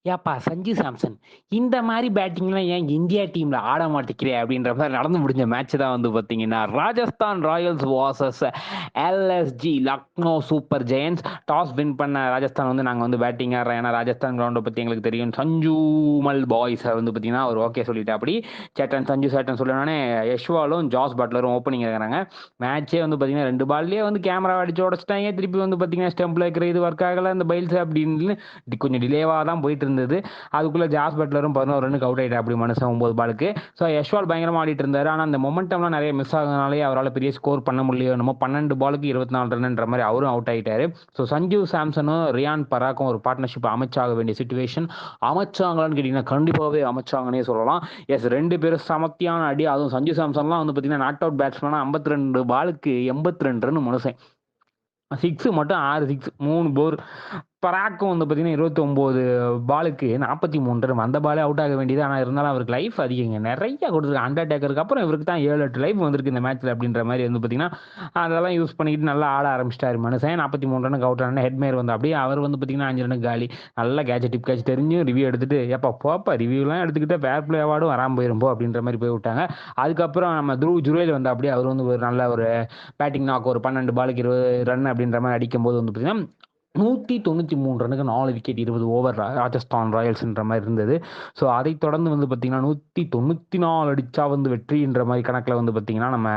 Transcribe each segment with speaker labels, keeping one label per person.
Speaker 1: ஏப்பா சஞ்சு சாம்சன் இந்த மாதிரி பேட்டிங்லாம் ஏன் இந்தியா டீம்ல ஆட மாட்டேங்கிறே அப்படின்ற மாதிரி நடந்து முடிஞ்ச மேட்ச் தான் வந்து பார்த்தீங்கன்னா Rajasthan Royals versus LSG Lucknow super Giants. Toss win பண்ண ராஜஸ்தான் வந்து நாங்கள் வந்து பேட்டிங் ஆடுறோம், ஏன்னா ராஜஸ்தான் கிரவுண்டை பற்றி எங்களுக்கு தெரியும். சஞ்சு மல் பாய்ஸ் வந்து பார்த்தீங்கன்னா அவர் ஓகே சொல்லிட்டு அப்படி சஞ்சு சேட்டன் சொல்லணுன்னே யஷ்வாலும் ஜாஸ் பட்லரும் ஓப்பனிங் இருக்கிறாங்க. மேட்சே வந்து பார்த்தீங்கன்னா 2 பால்லேயே வந்து கேமரா அடிச்சு உடச்சிட்டாங்க. திருப்பி வந்து பார்த்தீங்கன்னா ஸ்டெம்பில் இருக்கிற இது ஒர்க் ஆகலை, இந்த பைல்ஸ் அப்படின்னு கொஞ்சம் டிலேவாக தான் போயிட்டு இருந்தது. அதுக்குள்ள ஜாஸ் பட்லரும் 11 ரன்னுக்கு அவுட் ஆயிட்டா அப்படி மனுஷன் 9 பாலுக்கு. ஸோ யஷ்வால் பயங்கரமா ஆடிட்டு இருந்தாரு. ஆனால் அந்த மொமெண்டம்லாம் நிறைய மிஸ் ஆகுதுனாலே அவரால் பெரிய ஸ்கோர் பண்ண முடியல. நம்ம 12 பாலுக்கு 24 ரன்ன்ற மாதிரி அவரும் அவுட் ஆயிட்டாரு. ஸோ சஞ்சு சாம்சனும் ரியான் பராக்கும் ஒரு பார்ட்னர்ஷிப் அமைச்சாக வேண்டிய சுச்சுவேஷன். அமைச்சாங்களான்னு கேட்டீங்கன்னா கண்டிப்பாகவே அமைச்சாங்கன்னே சொல்லலாம். எஸ், 2 பேரும் சமத்தியான அடி. அதுவும் சஞ்சு சாம்சன்லாம் வந்து பார்த்தீங்கன்னா நாட் அவுட் பேட்ஸ்மேனா 52 பாலுக்கு 82 ரன் மனுஷன். 6 மட்டும் 6 சிக்ஸ் 3 போர். பராக்கும் வந்து பார்த்தீங்கன்னா 29 பாலுக்கு 43 ரன். அந்த பாலே அவுட் ஆக வேண்டியது. ஆனால் இருந்தாலும் அவருக்கு லைஃப் அதிகங்க, நிறைய கொடுத்துருக்கு. அண்டர்டேக்கருக்கு அப்புறம் இவருக்கு தான் 7-8 லைஃப் வந்திருக்கு இந்த மேட்ச்சில் அப்படின்ற மாதிரி வந்து பார்த்தீங்கன்னா அதெல்லாம் யூஸ் பண்ணிக்கிட்டு நல்லா ஆட ஆரம்பிச்சிட்டாரு மனுஷன். 43 ரனுக்கு அவுட் ஆன ஹெட்மேர் வந்து அப்படியே அவர் வந்து பார்த்தீங்கன்னா 5 ரனுக்கு காலி. நல்ல கேட்ச் டிப் கேட்ச் தெரிஞ்சு ரிவ்யூ எடுத்துட்டு எப்போ போப்பா ரிவ்யூலாம் எடுத்துக்கிட்டு ஃபேர் பிளே அவார்டும் வராமல் போயிருப்போம் அப்படின்ற மாதிரி போய் விட்டாங்க. அதுக்கப்புறம் நம்ம த்ருவ் ஜுரேல் வந்து அப்படியே அவர் வந்து ஒரு நல்ல ஒரு பேட்டிங் நாக் ஒரு 12 பாலுக்கு 20 ரன் அப்படின்ற மாதிரி அடிக்கும்போது வந்து பார்த்தீங்கன்னா 193 ரனுக்கு 4 விக்கெட் 20 ஓவர் ராஜஸ்தான் ராயல்ஸ்ன்ற மாதிரி இருந்தது. ஸோ அதை தொடர்ந்து வந்து பார்த்தீங்கன்னா 194 அடிச்சா வந்து வெற்றின்ற மாதிரி கணக்கில் வந்து பார்த்தீங்கன்னா நம்ம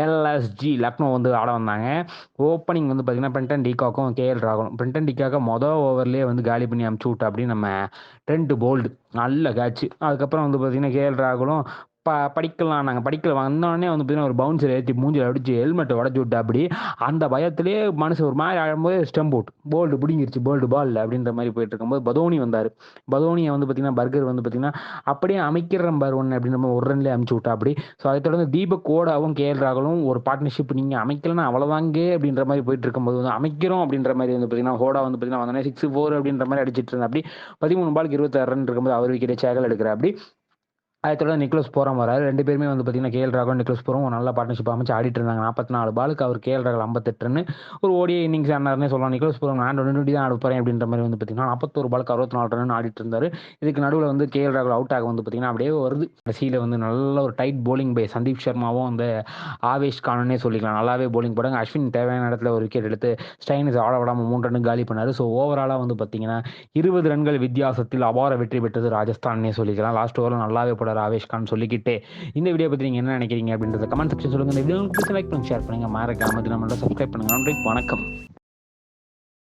Speaker 1: எல்எஸ்ஜி லக்னோ வந்து ஆட வந்தாங்க. ஓப்பனிங் வந்து பார்த்தீங்கன்னா பிரிண்டன் டிகாக்கும் கேஎல் ராகுலும். பிரிண்டன் டிகாக்க மொதல் ஓவர்லேயே வந்து காலி பண்ணி அமுச்சு விட்டா அப்படின்னு நம்ம ட்ரெண்ட் போல்டு நல்ல கேட்ச். அதுக்கப்புறம் வந்து பார்த்தீங்கன்னா கேஎல் ராகுலும் படிக்கலாம். நாங்கள் படிக்கல வந்தோடனே வந்து பார்த்தீங்கன்னா ஒரு பவுன்சர் ஏற்றி மூஞ்சில் அடிச்சு ஹெல்மெட்டை உடச்சி விட்டு அப்படி அந்த பயத்திலே மனுஷன் ஒரு மாதிரி ஆடும்போது ஸ்டம்ப் அவுட் போல்டு பிடிங்கிருச்சு. போல்டு பால் அப்படின்ற மாதிரி போயிட்டு இருக்கும்போது பதோனி வந்தார். பதோனியை வந்து பார்த்தீங்கன்னா பர்கர் வந்து பார்த்தீங்கன்னா அப்படியே அமைக்கிற பார் ஒன்று அப்படின்ற மாதிரி ஒரு ரன்லேயே அமுச்சு விட்டா அப்படி. ஸோ அதை தொடர்ந்து தீபக் கோடாவும் கேஎல் ராகுலும் ஒரு பார்ட்னர்ஷிப் நீங்கள் அமைக்கலன்னா அவ்வளோதாங்க அப்படின்ற மாதிரி போயிட்டு இருக்கும்போது வந்து அமைக்கிறோம் அப்படின்ற மாதிரி வந்து பார்த்தீங்கன்னா ஹோடா வந்து பார்த்தீங்கன்னா வந்தோடனே 6-4 அப்படின்ற மாதிரி அடிச்சிட்டு இருந்தா அப்படி 13 பாலுக்கு 26 ரன் இருக்கும்போது அவர் விக்கெட்டை சேகல் எடுக்கிற அப்படி. அதை தொடர்ந்து நிக்லஸ் போராம் வராரு. 2 பேருமே வந்து பார்த்தீங்கன்னா கேஎல் ராகுலும் நிக்லஸ் போரும் ஒரு நல்ல பார்ட்னர்ஷிப் அமைச்சு ஆடிட்டு இருந்தாங்க. 44 பாலுக்கு அவர் கேஎல் ராகுல் 58 ரன் ஒரு ஓடிஐ இன்னிங்ஸ் ஆனார்னே சொல்லலாம். நிக்லஸ் போரம் நான் 20 தான் ஆட போறேன் அப்படின்ற மாதிரி வந்து பார்த்தீங்கன்னா 41 பாலுக்கு 64 ரன் ஆடிட்டு இருந்தாரு. இதுக்கு நடுவில் வந்து கேஎல் ராகுல் அவுட் ஆக வந்து பார்த்தீங்கன்னா அப்படியே வருது. கடைசியில் வந்து நல்ல ஒரு டைட் போலிங் பை சந்தீப் சர்மாவும் வந்து ஆவேஷ் கானே சொல்லிக்கலாம். நல்லாவே போலிங் போடுங்க. அஸ்வின் தேவையான இடத்துல ஒரு விக்கெட் எடுத்து ஸ்டைனிஸ் ஆட விடாமல் 3 ரன் காலி பண்ணாரு. ஸோ ஓவராலாக வந்து பார்த்தீங்கன்னா 20 ரன்கள் வித்தியாசத்தில் அபார வெற்றி பெற்றது ராஜஸ்தான்னே சொல்லிக்கலாம். லாஸ்ட் ஓவரில் நல்லாவே போட ஆவேஷ் கான் சொல்லிக்கிட்டு இந்த வீடியோ பற்றி நீங்கள் என்ன நினைக்கிறீங்க அப்படின்றத கமெண்ட் செக்ஷன் சொல்லுங்கள். இந்த வீடியோ லைக் பண்ணி ஷேர் பண்ணுங்கள். மறக்காம நம்ம சப்ஸ்கிரைப் பண்ணுங்கள். நன்றி, வணக்கம்.